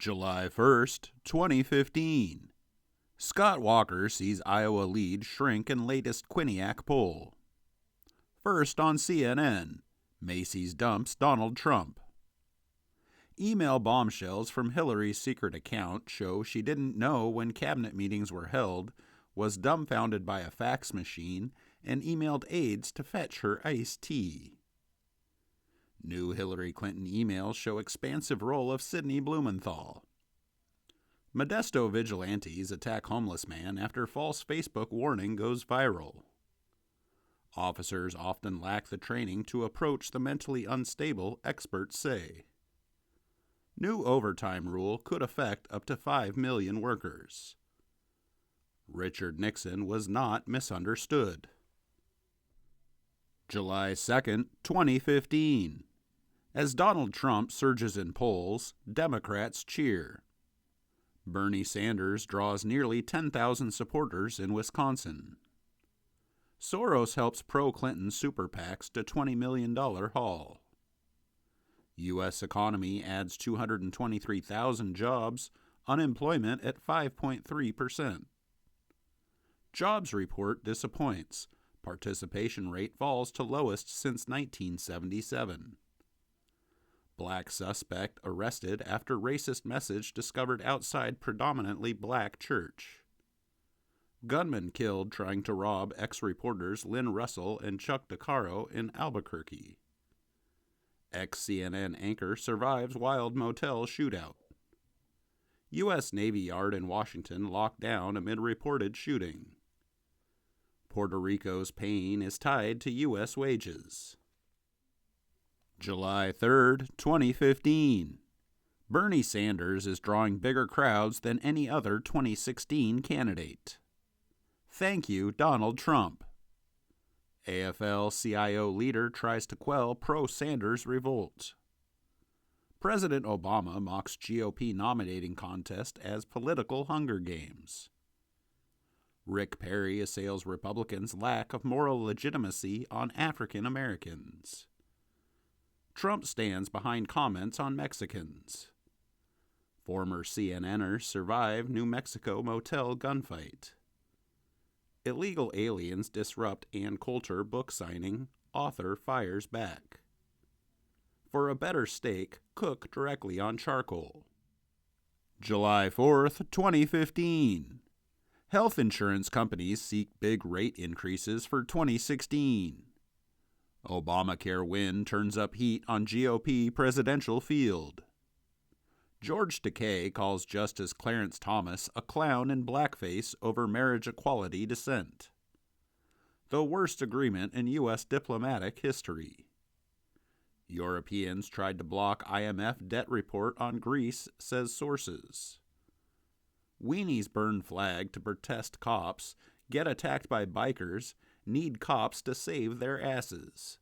July 1st, 2015. Scott Walker sees Iowa lead shrink in latest Quinnipiac poll. First on CNN, Macy's dumps Donald Trump. Email bombshells from Hillary's secret account show she didn't know when cabinet meetings were held, was dumbfounded by a fax machine, and emailed aides to fetch her iced tea. New Hillary Clinton emails show expansive role of Sidney Blumenthal. Modesto vigilantes attack homeless man after false Facebook warning goes viral. Officers often lack the training to approach the mentally unstable, experts say. New overtime rule could affect up to 5 million workers. Richard Nixon was not misunderstood. July 2nd, 2015. As Donald Trump surges in polls, Democrats cheer. Bernie Sanders draws nearly 10,000 supporters in Wisconsin. Soros helps pro-Clinton super PACs to $20 million haul. U.S. economy adds 223,000 jobs, unemployment at 5.3%. Jobs report disappoints. Participation rate falls to lowest since 1977. Black suspect arrested after racist message discovered outside predominantly black church. Gunman killed trying to rob ex-reporters Lynn Russell and Chuck DeCaro in Albuquerque. Ex-CNN anchor survives wild motel shootout. U.S. Navy Yard in Washington locked down amid reported shooting. Puerto Rico's pain is tied to U.S. wages. July 3rd, 2015. Bernie Sanders is drawing bigger crowds than any other 2016 candidate. Thank you, Donald Trump. AFL-CIO leader tries to quell pro-Sanders revolt. President Obama mocks GOP nominating contest as political Hunger Games. Rick Perry assails Republicans' lack of moral legitimacy on African Americans. Trump stands behind comments on Mexicans. Former CNNers survive New Mexico motel gunfight. Illegal aliens disrupt Ann Coulter book signing. Author fires back. For a better steak, cook directly on charcoal. July 4th, 2015. Health insurance companies seek big rate increases for 2016. Obamacare win turns up heat on GOP presidential field. George Takei calls Justice Clarence Thomas a clown in blackface over marriage equality dissent. The worst agreement in U.S. diplomatic history. Europeans tried to block IMF debt report on Greece, says sources. Weenies burn flag to protest cops, get attacked by bikers, need cops to save their asses.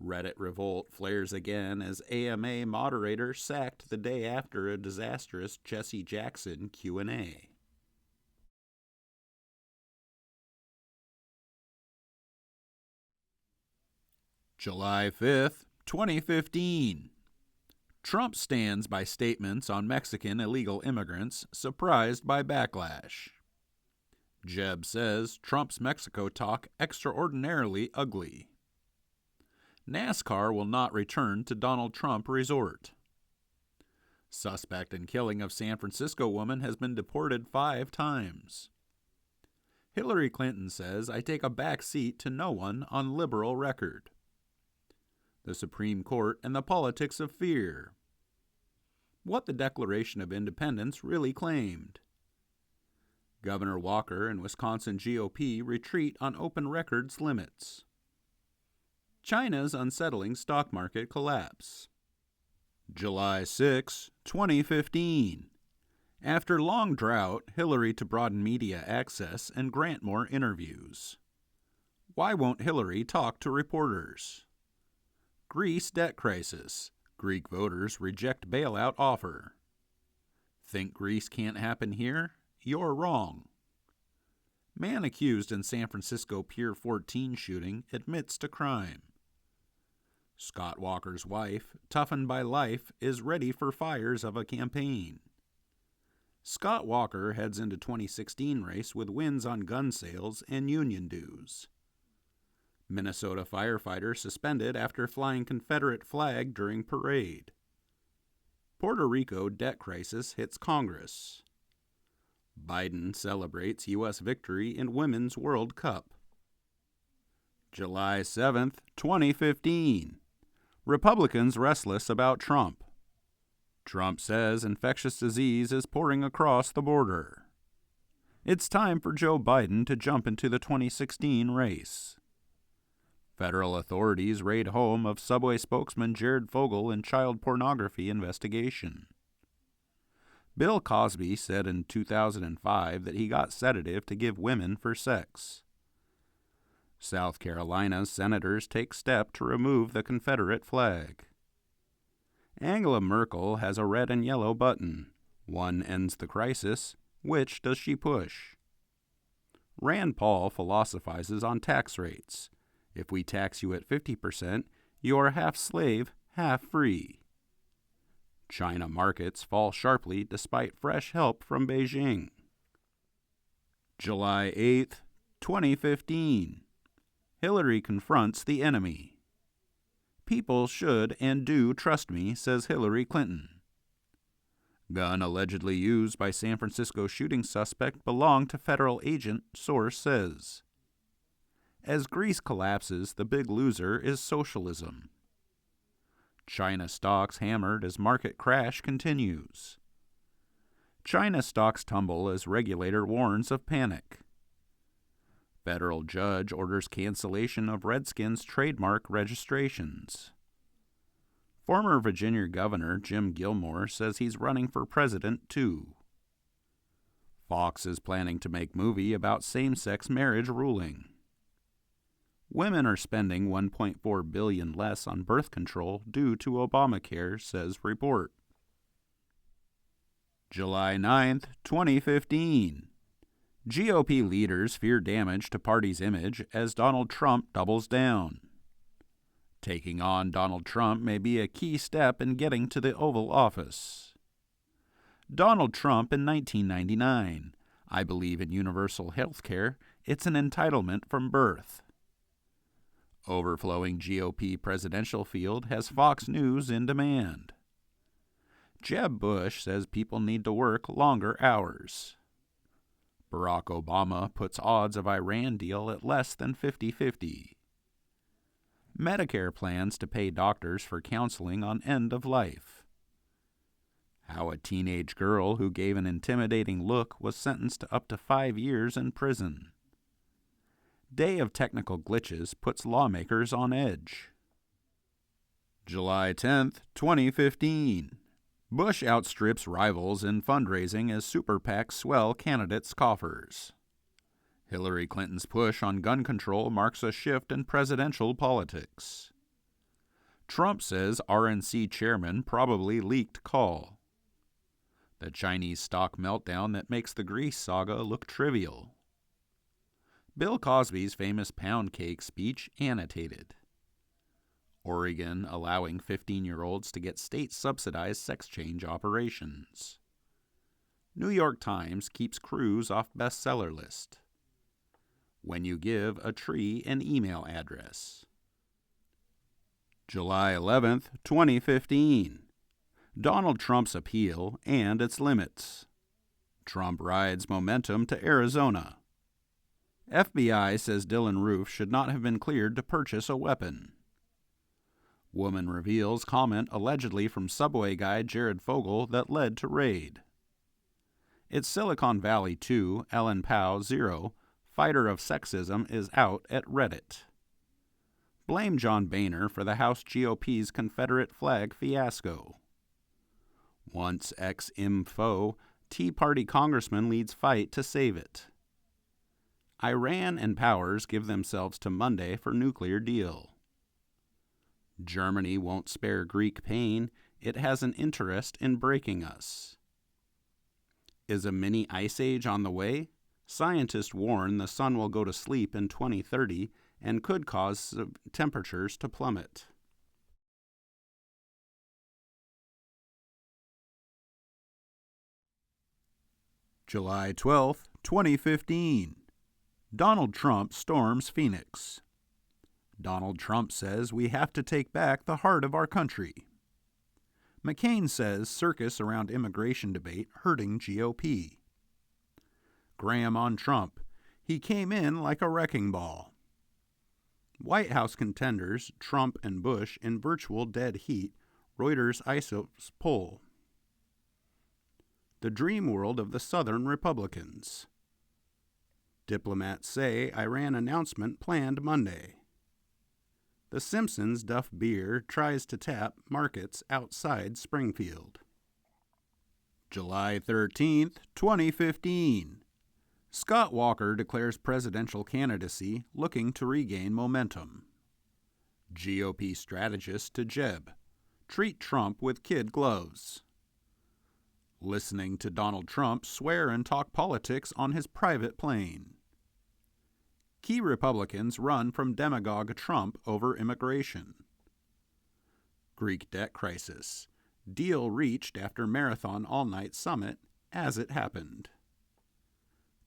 Reddit revolt flares again as AMA moderator sacked the day after a disastrous Jesse Jackson Q&A. July 5th, 2015. Trump stands by statements on Mexican illegal immigrants, surprised by backlash. Jeb says Trump's Mexico talk extraordinarily ugly. NASCAR will not return to Donald Trump resort. Suspect in killing of San Francisco woman has been deported 5 times. Hillary Clinton says, I take a back seat to no one on liberal record. The Supreme Court and the politics of fear. What the Declaration of Independence really claimed. Governor Walker and Wisconsin GOP retreat on open records limits. China's unsettling stock market collapse. July 6, 2015. After long drought, Hillary to broaden media access and grant more interviews. Why won't Hillary talk to reporters? Greece debt crisis. Greek voters reject bailout offer. Think Greece can't happen here? You're wrong. Man accused in San Francisco Pier 14 shooting admits to crime. Scott Walker's wife, toughened by life, is ready for fires of a campaign. Scott Walker heads into 2016 race with wins on gun sales and union dues. Minnesota firefighter suspended after flying Confederate flag during parade. Puerto Rico debt crisis hits Congress. Biden celebrates U.S. victory in Women's World Cup. July 7th, 2015. Republicans restless about Trump. Trump says infectious disease is pouring across the border. It's time for Joe Biden to jump into the 2016 race. Federal authorities raid home of Subway spokesman Jared Fogle in child pornography investigation. Bill Cosby said in 2005 that he got sedative to give women for sex. South Carolina's senators take step to remove the Confederate flag. Angela Merkel has a red and yellow button. One ends the crisis. Which does she push? Rand Paul philosophizes on tax rates. If we tax you at 50%, you are half slave, half free. China markets fall sharply despite fresh help from Beijing. July 8th, 2015. Hillary confronts the enemy. People should and do trust me, says Hillary Clinton. Gun allegedly used by San Francisco shooting suspect belonged to federal agent, source says. As Greece collapses, the big loser is socialism. China stocks hammered as market crash continues. China stocks tumble as regulator warns of panic. Federal judge orders cancellation of Redskins trademark registrations. Former Virginia Governor Jim Gilmore says he's running for president too. Fox is planning to make movie about same-sex marriage ruling. Women are spending $1.4 billion less on birth control due to Obamacare, says report. July 9th, 2015. GOP leaders fear damage to party's image as Donald Trump doubles down. Taking on Donald Trump may be a key step in getting to the Oval Office. Donald Trump in 1999. I believe in universal health care. It's an entitlement from birth. Overflowing GOP presidential field has Fox News in demand. Jeb Bush says people need to work longer hours. Barack Obama puts odds of Iran deal at less than 50-50. Medicare plans to pay doctors for counseling on end of life. How a teenage girl who gave an intimidating look was sentenced to up to 5 years in prison. Day of technical glitches puts lawmakers on edge. July 10th, 2015. Bush outstrips rivals in fundraising as super PACs swell candidates' coffers. Hillary Clinton's push on gun control marks a shift in presidential politics. Trump says RNC chairman probably leaked call. The Chinese stock meltdown that makes the Greece saga look trivial. Bill Cosby's famous pound cake speech annotated. Oregon allowing 15-year-olds to get state-subsidized sex change operations. New York Times keeps cruise off bestseller list. When you give a tree an email address. July 11th, 2015. Donald Trump's appeal and its limits. Trump rides momentum to Arizona. FBI says Dylan Roof should not have been cleared to purchase a weapon. Woman reveals comment allegedly from Subway guy Jared Fogle that led to raid. It's Silicon Valley 2, Ellen Pao 0, fighter of sexism is out at Reddit. Blame John Boehner for the House GOP's Confederate flag fiasco. Once ex-IMFO, Tea Party congressman leads fight to save it. Iran and powers give themselves to Monday for nuclear deal. Germany won't spare Greek pain. It has an interest in breaking us. Is a mini ice age on the way? Scientists warn the sun will go to sleep in 2030 and could cause temperatures to plummet. July 12, 2015. Donald Trump storms Phoenix. Donald Trump says we have to take back the heart of our country. McCain says circus around immigration debate hurting GOP. Graham on Trump. He came in like a wrecking ball. White House contenders Trump and Bush in virtual dead heat, Reuters ISOPS poll. The dream world of the Southern Republicans. Diplomats say Iran announcement planned Monday. The Simpsons Duff Beer tries to tap markets outside Springfield. July 13, 2015. Scott Walker declares presidential candidacy, looking to regain momentum. GOP strategist to Jeb. Treat Trump with kid gloves. Listening to Donald Trump swear and talk politics on his private plane. Key Republicans run from demagogue Trump over immigration. Greek debt crisis. Deal reached after marathon all-night summit as it happened.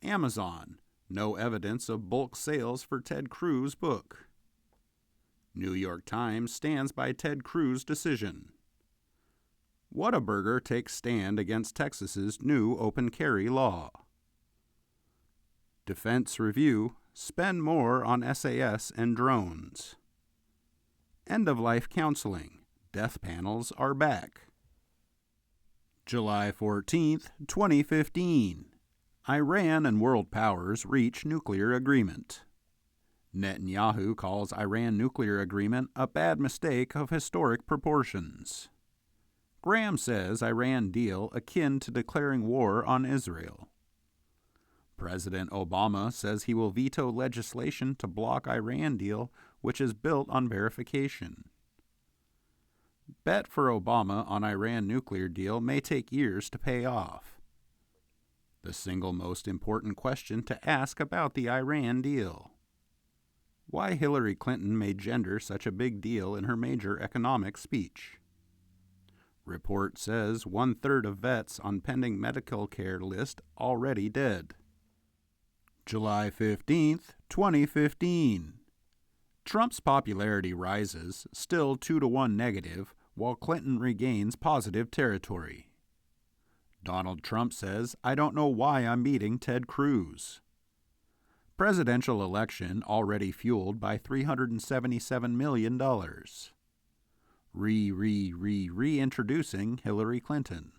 Amazon. No evidence of bulk sales for Ted Cruz book. New York Times stands by Ted Cruz decision. Whataburger takes stand against Texas's new open carry law. Defense Review. Spend more on SAS and drones. End-of-life counseling. Death panels are back. July 14, 2015. Iran and world powers reach nuclear agreement. Netanyahu calls Iran nuclear agreement a bad mistake of historic proportions. Graham says Iran deal akin to declaring war on Israel. President Obama says he will veto legislation to block Iran deal, which is built on verification. Bet for Obama on Iran nuclear deal may take years to pay off. The single most important question to ask about the Iran deal. Why Hillary Clinton made gender such a big deal in her major economic speech. Report says 1/3 of vets on pending medical care list already dead. July 15, 2015. Trump's popularity rises, still 2-1 negative, while Clinton regains positive territory. Donald Trump says, I don't know why I'm meeting Ted Cruz. Presidential election already fueled by $377 million. Reintroducing Hillary Clinton.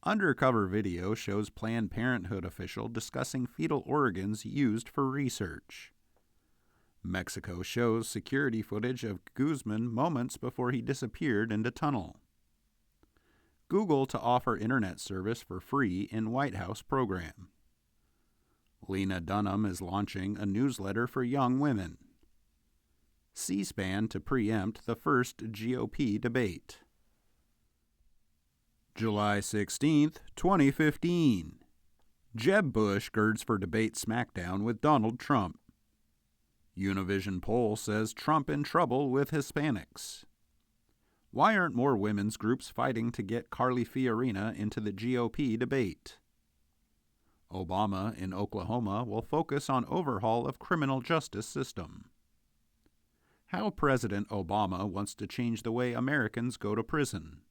Undercover video shows Planned Parenthood official discussing fetal organs used for research. Mexico shows security footage of Guzman moments before he disappeared into tunnel. Google to offer internet service for free in White House program. Lena Dunham is launching a newsletter for young women. C-SPAN to preempt the first GOP debate. July 16, 2015. Jeb Bush girds for debate smackdown with Donald Trump. Univision poll says Trump in trouble with Hispanics. Why aren't more women's groups fighting to get Carly Fiorina into the GOP debate? Obama in Oklahoma will focus on overhaul of criminal justice system. How President Obama wants to change the way Americans go to prison.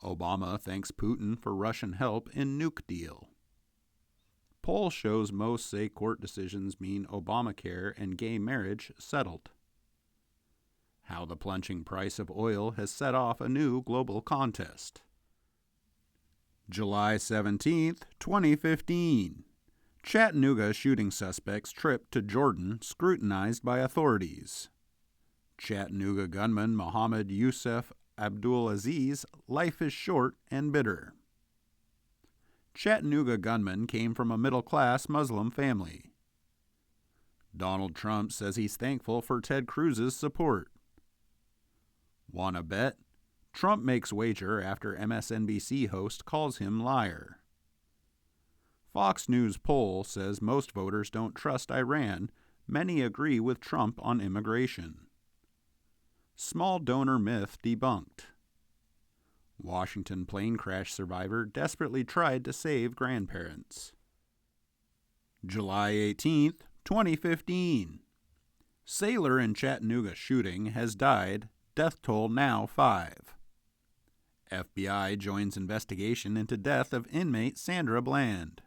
Obama thanks Putin for Russian help in nuke deal. Poll shows most say court decisions mean Obamacare and gay marriage settled. How the plunging price of oil has set off a new global contest. July 17, 2015. Chattanooga shooting suspect's trip to Jordan scrutinized by authorities. Chattanooga gunman Mohammed Yusuf Abdulaziz, life is short and bitter. Chattanooga gunman came from a middle-class Muslim family. Donald Trump says he's thankful for Ted Cruz's support. Wanna bet? Trump makes wager after MSNBC host calls him liar. Fox News poll says most voters don't trust Iran. Many agree with Trump on immigration. Small donor myth debunked. Washington plane crash survivor desperately tried to save grandparents. July 18th, 2015. Sailor in Chattanooga shooting has died. Death toll now 5. FBI joins investigation into death of inmate Sandra Bland.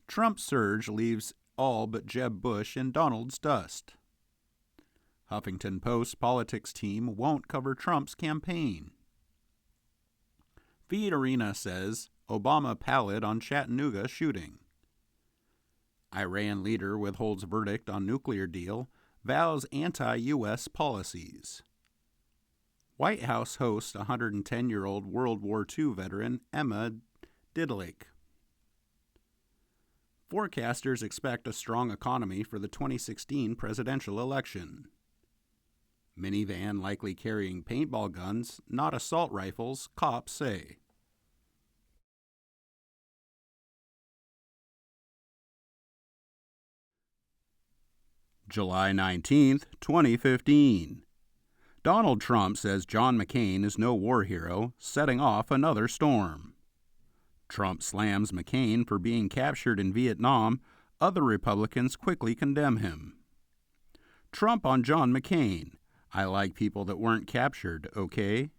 Trump surge leaves all but Jeb Bush in Donald's dust. Huffington Post politics team won't cover Trump's campaign. Feed Arena says Obama pallid on Chattanooga shooting. Iran leader withholds verdict on nuclear deal, vows anti-U.S. policies. White House hosts 110-year-old World War II veteran Emma Didalik. Forecasters expect a strong economy for the 2016 presidential election. Minivan likely carrying paintball guns, not assault rifles, cops say. July 19th, 2015. Donald Trump says John McCain is no war hero, setting off another storm. Trump slams McCain for being captured in Vietnam. Other Republicans quickly condemn him. Trump on John McCain. I like people that weren't captured, okay?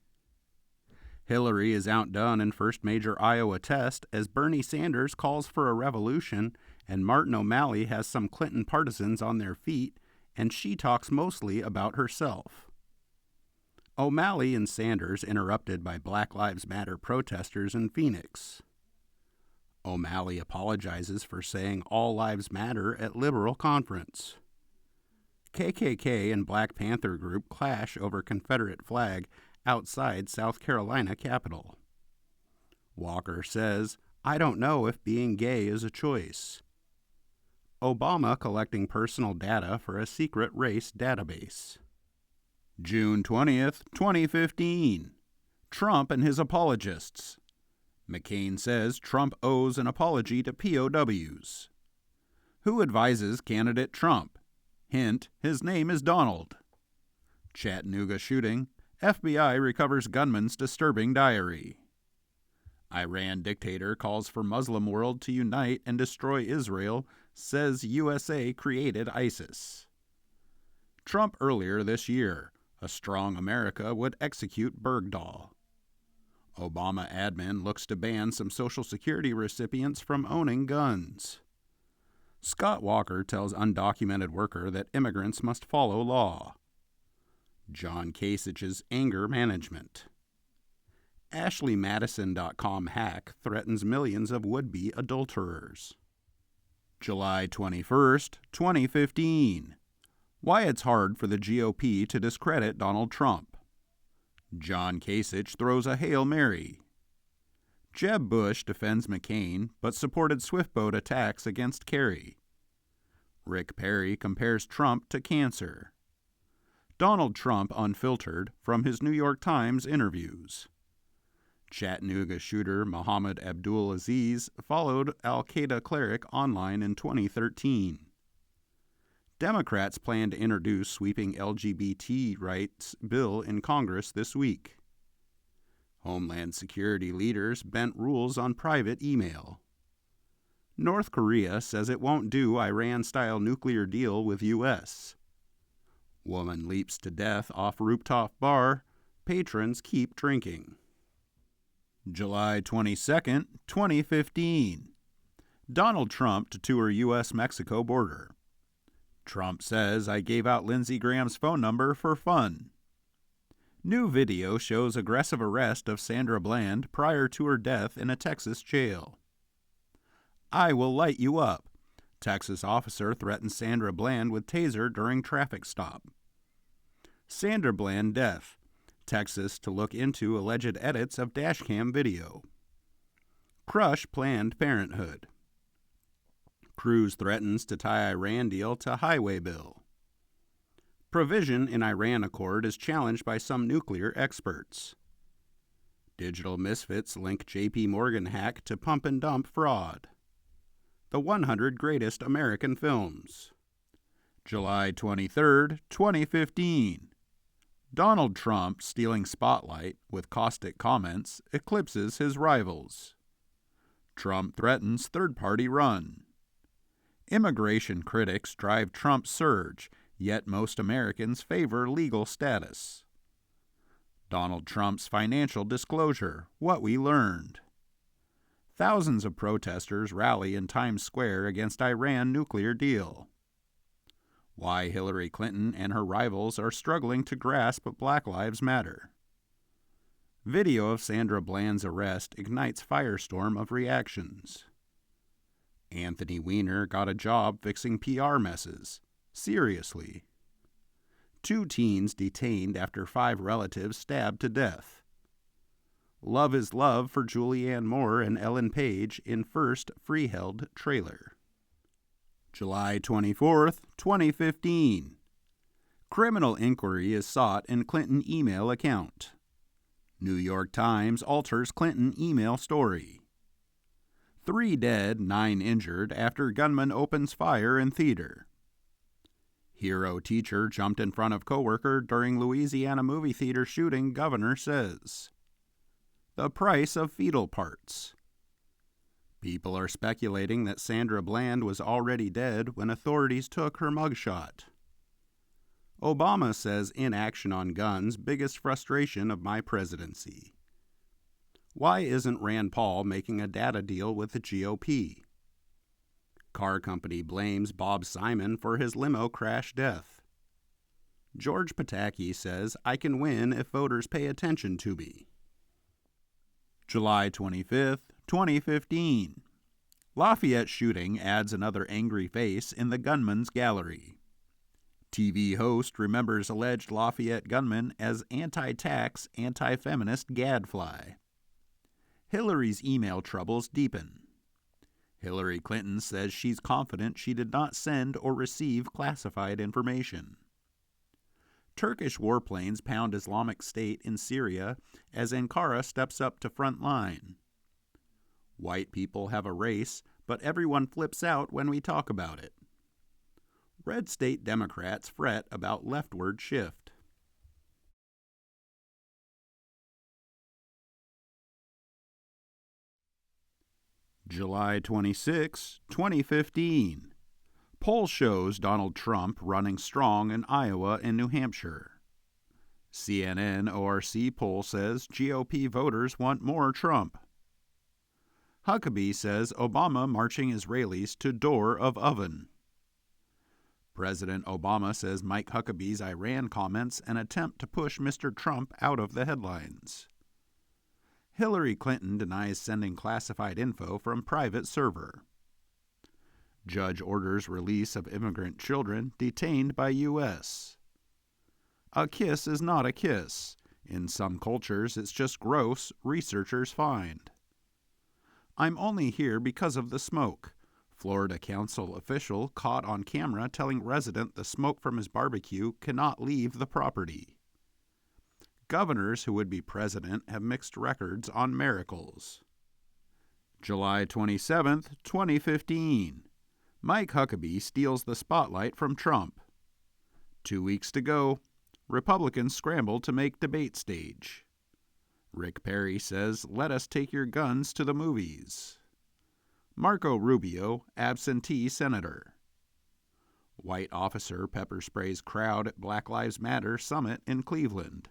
Hillary is outdone in first major Iowa test as Bernie Sanders calls for a revolution and Martin O'Malley has some Clinton partisans on their feet and she talks mostly about herself. O'Malley and Sanders interrupted by Black Lives Matter protesters in Phoenix. O'Malley apologizes for saying all lives matter at liberal conference. KKK and Black Panther group clash over Confederate flag outside South Carolina Capitol. Walker says, I don't know if being gay is a choice. Obama collecting personal data for a secret race database. June 20th, 2015. Trump and his apologists. McCain says Trump owes an apology to POWs. Who advises candidate Trump? Hint, his name is Donald. Chattanooga shooting. FBI recovers gunman's disturbing diary. Iran dictator calls for Muslim world to unite and destroy Israel, says USA created ISIS. Trump earlier this year. A strong America would execute Bergdahl. Obama admin looks to ban some Social Security recipients from owning guns. Scott Walker tells undocumented worker that immigrants must follow law. John Kasich's anger management. AshleyMadison.com hack threatens millions of would-be adulterers. July 21st, 2015. Why it's hard for the GOP to discredit Donald Trump. John Kasich throws a Hail Mary. Jeb Bush defends McCain, but supported swiftboat attacks against Kerry. Rick Perry compares Trump to cancer. Donald Trump unfiltered from his New York Times interviews. Chattanooga shooter Mohammed Abdul Aziz followed al-Qaeda cleric online in 2013. Democrats plan to introduce sweeping LGBT rights bill in Congress this week. Homeland Security leaders bent rules on private email. North Korea says it won't do Iran-style nuclear deal with U.S. Woman leaps to death off rooftop bar. Patrons keep drinking. July 22nd, 2015. Donald Trump to tour U.S.-Mexico border. Trump says, I gave out Lindsey Graham's phone number for fun. New video shows aggressive arrest of Sandra Bland prior to her death in a Texas jail. I will light you up. Texas officer threatens Sandra Bland with taser during traffic stop. Sandra Bland death. Texas to look into alleged edits of dashcam video. Crush Planned Parenthood. Cruz threatens to tie Iran deal to highway bill. Provision in Iran accord is challenged by some nuclear experts. Digital misfits link J.P. Morgan hack to pump and dump fraud. The 100 greatest American films. July 23rd, 2015. Donald Trump, stealing spotlight with caustic comments, eclipses his rivals. Trump threatens third-party run. Immigration critics drive Trump's surge, yet most Americans favor legal status. Donald Trump's financial disclosure, what we learned. Thousands of protesters rally in Times Square against Iran nuclear deal. Why Hillary Clinton and her rivals are struggling to grasp Black Lives Matter. Video of Sandra Bland's arrest ignites firestorm of reactions. Anthony Weiner got a job fixing PR messes. Seriously. 2 teens detained after 5 relatives stabbed to death. Love is Love for Julianne Moore and Ellen Page in first Freeheld trailer. July 24th, 2015. Criminal inquiry is sought in Clinton email account. New York Times alters Clinton email story. 3 dead, 9 injured after gunman opens fire in theater. Hero teacher jumped in front of coworker during Louisiana movie theater shooting, governor says. The price of fetal parts. People are speculating that Sandra Bland was already dead when authorities took her mugshot. Obama says inaction on guns biggest frustration of my presidency. Why isn't Rand Paul making a data deal with the GOP? Car company blames Bob Simon for his limo crash death. George Pataki says I can win if voters pay attention to me. July 25th, 2015. Lafayette shooting adds another angry face in the gunman's gallery. TV host remembers alleged Lafayette gunman as anti-tax, anti-feminist gadfly. Hillary's email troubles deepen. Hillary Clinton says she's confident she did not send or receive classified information. Turkish warplanes pound Islamic State in Syria as Ankara steps up to front line. White people have a race, but everyone flips out when we talk about it. Red state Democrats fret about leftward shift. July 26, 2015. Poll shows Donald Trump running strong in Iowa and New Hampshire. CNN ORC poll says GOP voters want more Trump. Huckabee says Obama marching Israelis to door of oven. President Obama says Mike Huckabee's Iran comments an attempt to push Mr. Trump out of the headlines. Hillary Clinton denies sending classified info from private server. Judge orders release of immigrant children detained by U.S. A kiss is not a kiss. In some cultures, it's just gross, researchers find. I'm only here because of the smoke. Florida council official caught on camera telling resident the smoke from his barbecue cannot leave the property. Governors who would be president have mixed records on miracles. July 27th, 2015. Mike Huckabee steals the spotlight from Trump. 2 weeks to go. Republicans scramble to make debate stage. Rick Perry says, let us take your guns to the movies. Marco Rubio, absentee senator. White officer pepper sprays crowd at Black Lives Matter summit in Cleveland.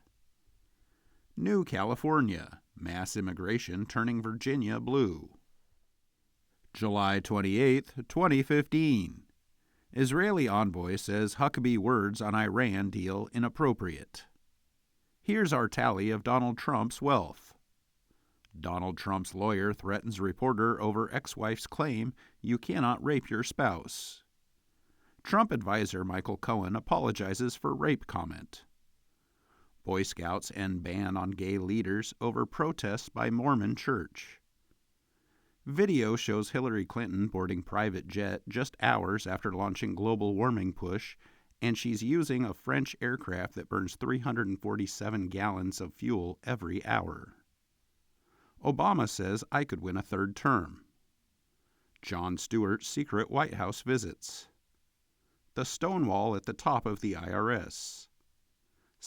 New California, mass immigration turning Virginia blue. July 28, 2015. Israeli envoy says Huckabee words on Iran deal inappropriate. Here's our tally of Donald Trump's wealth. Donald Trump's lawyer threatens reporter over ex-wife's claim you cannot rape your spouse. Trump advisor Michael Cohen apologizes for rape comment. Boy Scouts end ban on gay leaders over protests by Mormon church. Video shows Hillary Clinton boarding private jet just hours after launching global warming push, and she's using a French aircraft that burns 347 gallons of fuel every hour. Obama says I could win a 3rd term. Jon Stewart's secret White House visits. The Stonewall at the top of the IRS.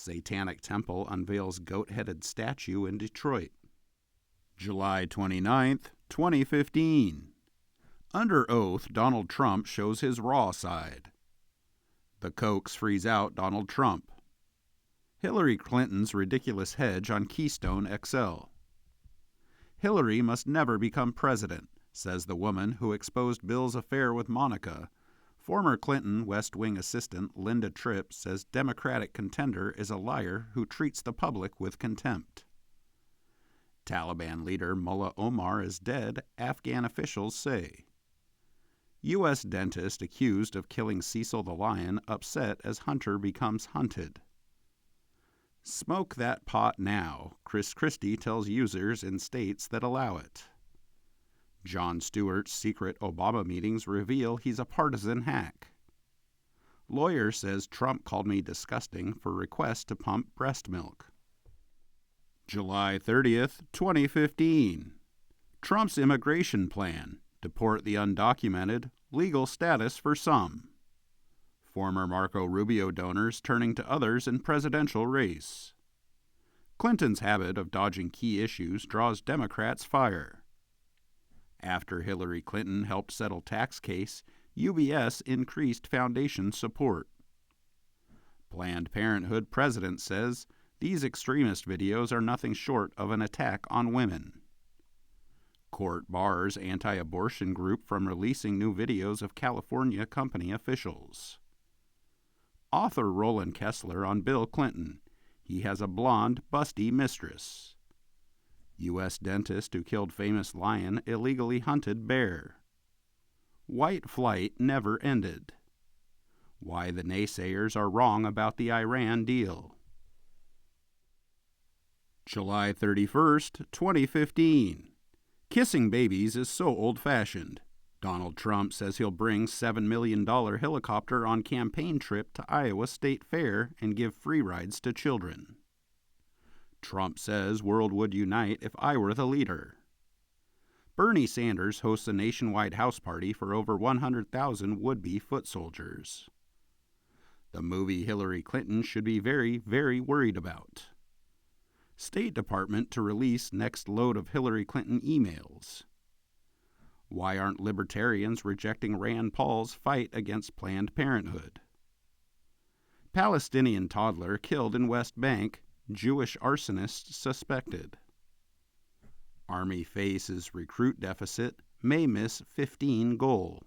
Satanic Temple unveils goat-headed statue in Detroit. July 29, 2015. Under oath, Donald Trump shows his raw side. The Kochs freeze out Donald Trump. Hillary Clinton's ridiculous hedge on Keystone XL. Hillary must never become president, says the woman who exposed Bill's affair with Monica. Former Clinton West Wing assistant Linda Tripp says Democratic contender is a liar who treats the public with contempt. Taliban leader Mullah Omar is dead, Afghan officials say. U.S. dentist accused of killing Cecil the lion upset as hunter becomes hunted. Smoke that pot now, Chris Christie tells users in states that allow it. Jon Stewart's secret Obama meetings reveal he's a partisan hack. Lawyer says Trump called me disgusting for request to pump breast milk. July 30th, 2015. Trump's immigration plan. Deport the undocumented. Legal status for some. Former Marco Rubio donors turning to others in presidential race. Clinton's habit of dodging key issues draws Democrats' fire. After Hillary Clinton helped settle tax case, UBS increased foundation support. Planned Parenthood president says these extremist videos are nothing short of an attack on women. Court bars anti-abortion group from releasing new videos of California company officials. Author Roland Kessler on Bill Clinton. He has a blonde, busty mistress. U.S. dentist who killed famous lion illegally hunted bear. White flight never ended. Why the naysayers are wrong about the Iran deal. July 31st, 2015. Kissing babies is so old-fashioned. Donald Trump says he'll bring $7 million helicopter on campaign trip to Iowa State Fair and give free rides to children. Trump says world would unite if I were the leader. Bernie Sanders hosts a nationwide house party for over 100,000 would-be foot soldiers. The movie Hillary Clinton should be very, very worried about. State Department to release next load of Hillary Clinton emails. Why aren't libertarians rejecting Rand Paul's fight against Planned Parenthood? Palestinian toddler killed in West Bank, Jewish arsonist suspected. Army faces recruit deficit, may miss 15 goal.